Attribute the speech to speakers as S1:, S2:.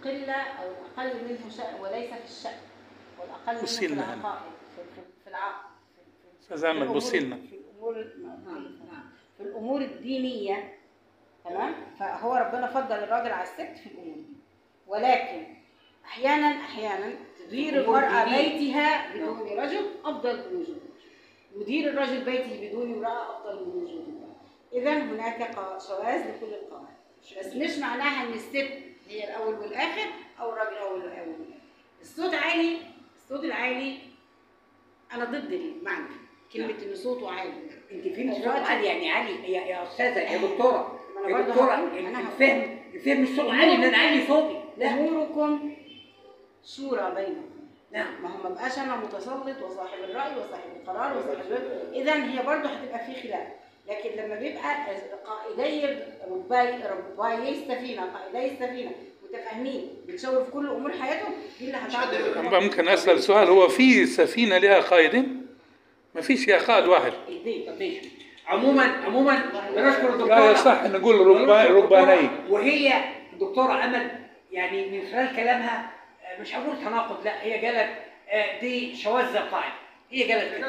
S1: القلة أو الأقل منه شأن وليس في الشأن، والأقل منه في العقائد، في العقل،
S2: فزعمل بصي لنا
S1: في الأمور الدينية. تمام. فهو ربنا فضل الراجل على الست في الأمور دي، ولكن أحيانا تدير المرأة بيتها بدون رجل أفضل من وجود الرجل، يدير الرجل بيته بدون امرأة أفضل من وجود المرأة. إذا هناك شواذ لكل القواعد، بس مش معناها إن الست هي الأول والآخر أو الراجل هو الأول والآخر. الصوت العالي أنا ضد المعنى كلمة إن صوته عالي.
S3: أنت فهمت صوت عالي يعني عالي يا أستاذة يا دكتورة، يا دكتورة الفهم الصوت عالي إن أنا أعلي صوتي.
S1: أموركم شورى بينكم.
S3: نعم.
S1: ما هو ما بقاش أنا متسلط وصاحب الرأي وصاحب القرار وصاحب إذا هي برضه هتبقى في خلاف. لكن لما بيبقى قائدي رباي السفينة متفاهمين بتشاوروا في كل امور حياتهم، دي اللي هتعمل.
S2: ممكن اسال سؤال؟ هو في سفينه لها قائدين؟ ما فيش، يا قائد واحد.
S3: عموما بنشكر الدكتوره.
S2: لا يصح نقول رباني.
S3: وهي الدكتوره امل يعني من خلال كلامها مش هقول تناقض، لا هي قالت دي شواذ القاعده، هي قالت كده.